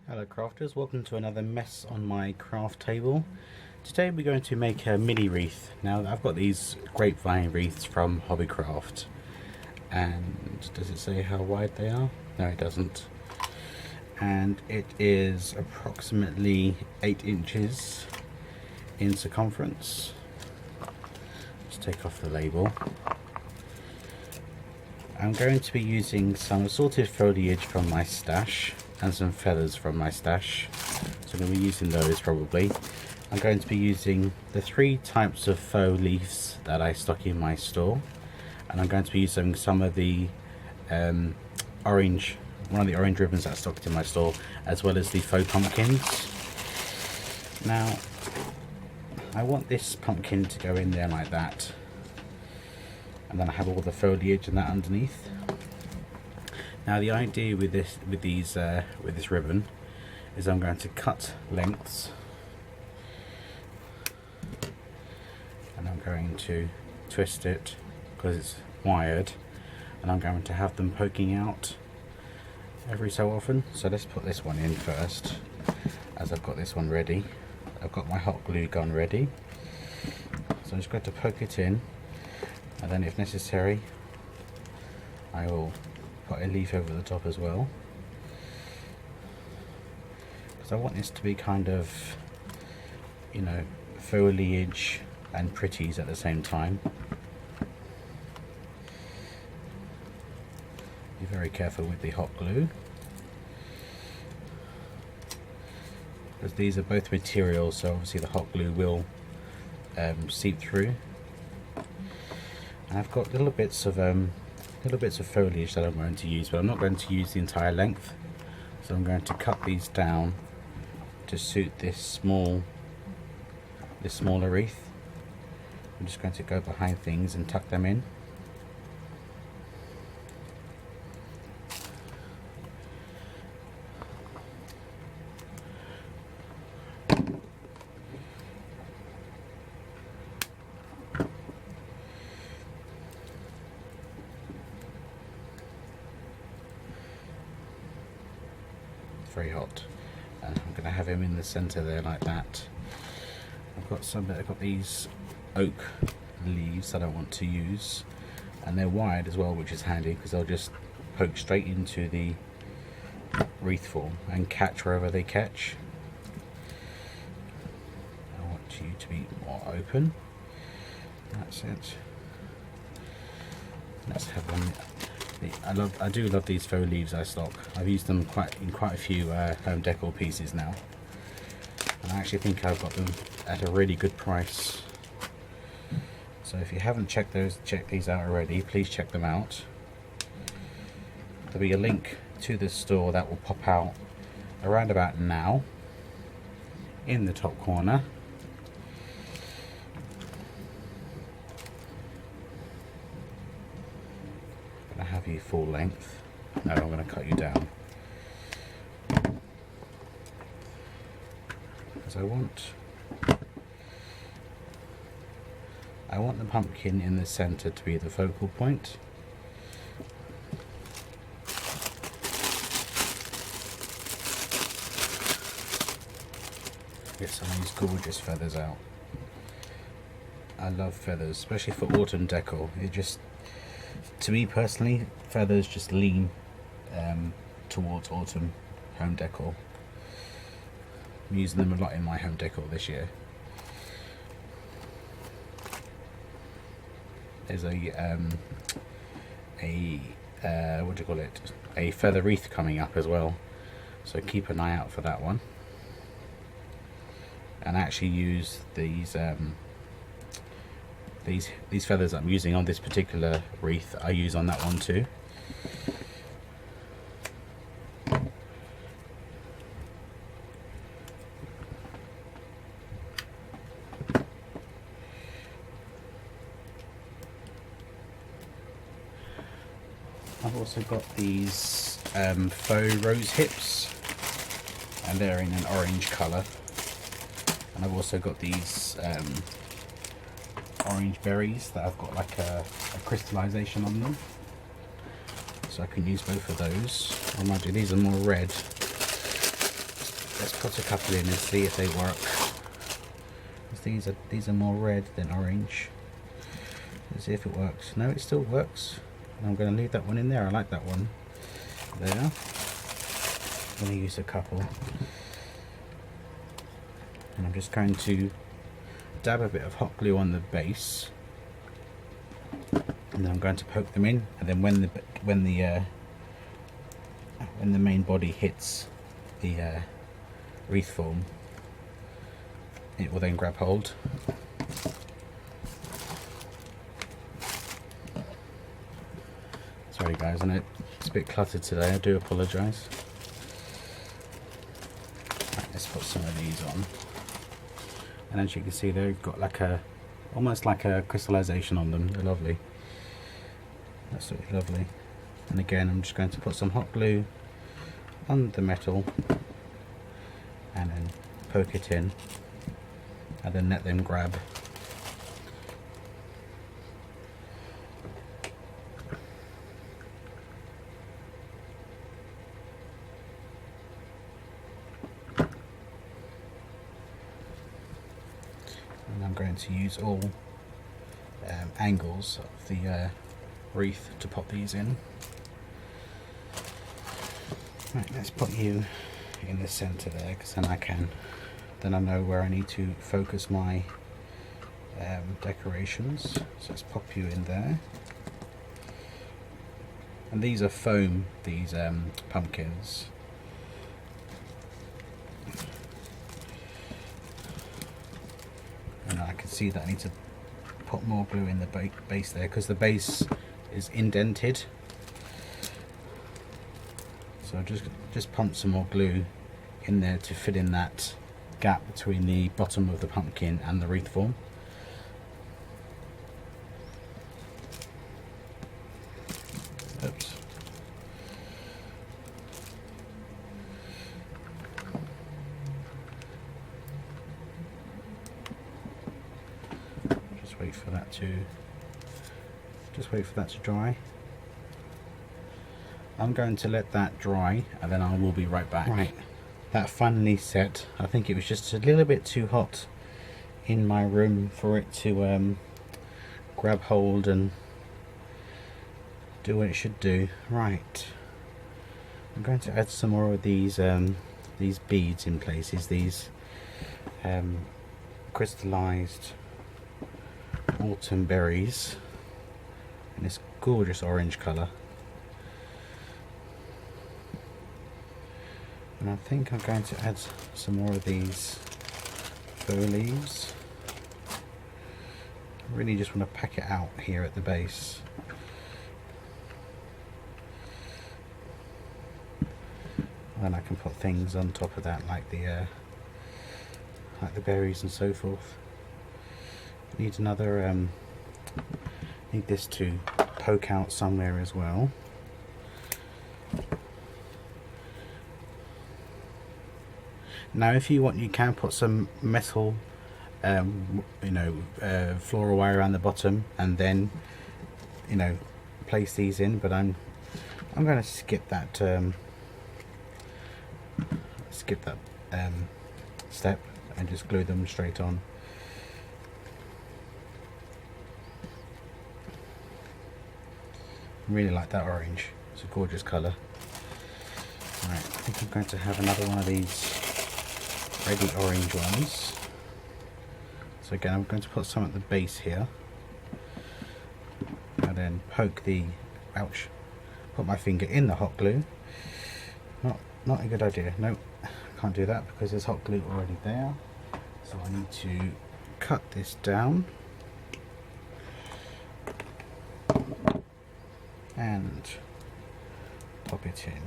Hello crafters, welcome to another mess on my craft table. Today we're going to make a mini wreath. Now I've got these grapevine wreaths from Hobbycraft, and does it say how wide they are? No, it doesn't. And it is approximately 8 inches in circumference. Let's take off the label. I'm going to be using some assorted foliage from my stash and some feathers from my stash, so I'm going to be using those probably. I'm going to be using the 3 types of faux leaves that I stock in my store, and I'm going to be using some of the one of the orange ribbons that I stocked in my store, as well as the faux pumpkins. Now I want this pumpkin to go in there like that, and then I have all the foliage and that underneath. Now the idea with this ribbon is I'm going to cut lengths, and I'm going to twist it because it's wired, and I'm going to have them poking out every so often. So let's put this one in first, as I've got this one ready. I've got my hot glue gun ready, so I'm just going to poke it in, and then if necessary I will put a leaf over the top as well, because I want this to be kind of, you know, foliage and pretties at the same time. Be very careful with the hot glue, because these are both materials, so obviously the hot glue will seep through. And I've got little bits of foliage that I'm going to use, but I'm not going to use the entire length, so I'm going to cut these down to suit this smaller wreath. I'm just going to go behind things and tuck them in. Very hot, and I'm going to have him in the center there like that. I've got these oak leaves that I want to use, and they're wired as well, which is handy because they'll just poke straight into the wreath form and catch wherever they catch. I want you to be more open. That's it. Let's have one. I do love these faux leaves I stock. I've used them in quite a few home decor pieces now, and I actually think I've got them at a really good price. So if you haven't checked these out already, please check them out. There'll be a link to the store that will pop out around about now in the top corner. Have you full length. No, I'm going to cut you down, because I want the pumpkin in the center to be the focal point. Get some of these gorgeous feathers out. I love feathers, especially for autumn decor. To me personally, feathers just lean towards autumn home decor. I'm using them a lot in my home decor this year. There's what do you call it? A feather wreath coming up as well, so keep an eye out for that one. And I actually use these feathers I'm using on this particular wreath, I use on that one too. I've also got these faux rose hips, and they're in an orange colour. And I've also got these orange berries that I've got like a crystallization on them, so I can use both of those. Imagine these are more red, let's put a couple in and see if they work. These are more red than orange. Let's see if it works. No, it still works. I'm going to leave that one in there. I like that one. There. I'm going to use a couple. And I'm just going to dab a bit of hot glue on the base. And then I'm going to poke them in. And then when the main body hits the wreath form, it will then grab hold. Sorry guys, I know it's a bit cluttered today, I do apologise. Right, let's put some of these on. And as you can see, they've got like almost like a crystallization on them. They're lovely. Absolutely lovely. And again, I'm just going to put some hot glue on the metal and then poke it in and then let them grab. And I'm going to use all angles of the wreath to pop these in. Right, let's put you in the center there, because then I know where I need to focus my decorations. So let's pop you in there. And these are foam, these pumpkins. And I can see that I need to put more glue in the base there, because the base is indented. So just pump some more glue in there to fill in that gap between the bottom of the pumpkin and the wreath form. Oops. Just wait for that to dry. I'm going to let that dry and then I will be right back. Right, that finally set. I think it was just a little bit too hot in my room for it to grab hold and do what it should do. Right, I'm going to add some more of these beads in places, these crystallized autumn berries in this gorgeous orange colour. And I think I'm going to add some more of these faux leaves. I really just want to pack it out here at the base. And then I can put things on top of that, like the berries and so forth. Need another. Need this to poke out somewhere as well. Now if you want, you can put some metal floral wire around the bottom and then place these in, but I'm going to skip that step and just glue them straight on. I really like that orange, it's a gorgeous colour. Right, I think I'm going to have another one of these ready orange ones. So again, I'm going to put some at the base here and then poke put my finger in the hot glue. Not a good idea. No, can't do that because there's hot glue already there. So I need to cut this down and pop it in.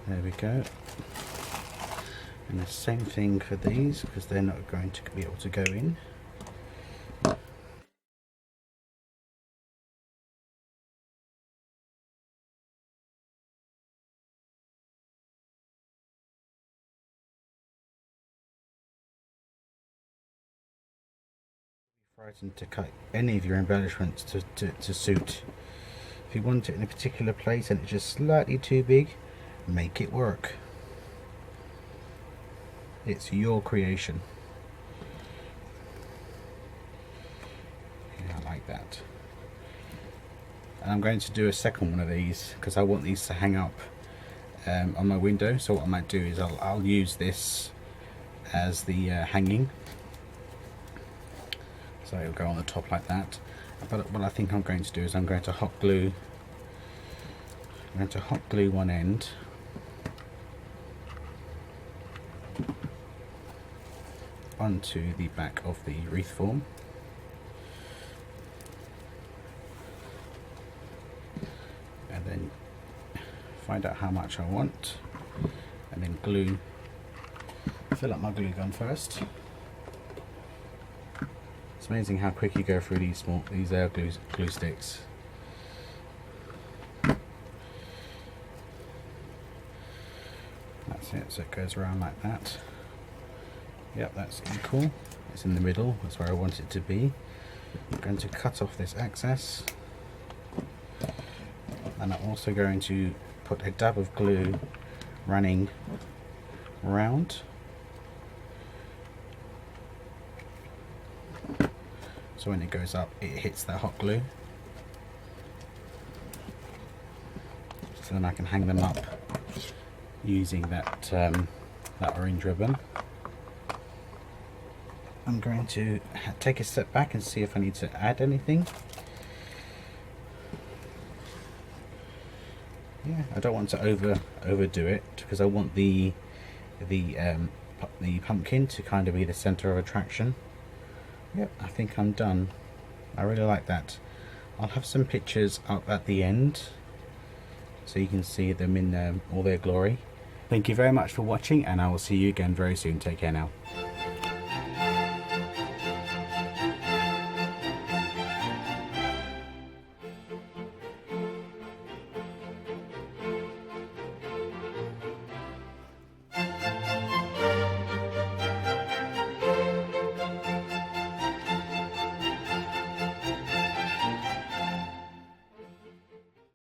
There we go. And the same thing for these, because they're not going to be able to go in. Frightened to cut any of your embellishments to suit. If you want it in a particular place and it's just slightly too big, make it work. It's your creation. Yeah, I like that. And I'm going to do a second one of these because I want these to hang up on my window. So what I might do is I'll use this as the hanging. So it'll go on the top like that. But what I think I'm going to do is I'm going to hot glue one end onto the back of the wreath form, and then find out how much I want, and then fill up my glue gun first. It's amazing how quick you go through these glue sticks. That's it, so it goes around like that. Yep, that's equal. It's in the middle, that's where I want it to be. I'm going to cut off this excess, and I'm also going to put a dab of glue running round, so when it goes up it hits that hot glue, so then I can hang them up using that orange ribbon. I'm going to take a step back and see if I need to add anything. Yeah, I don't want to overdo it because I want the pumpkin to kind of be the center of attraction. Yep, I think I'm done. I really like that. I'll have some pictures up at the end so you can see them in all their glory. Thank you very much for watching, and I will see you again very soon. Take care now.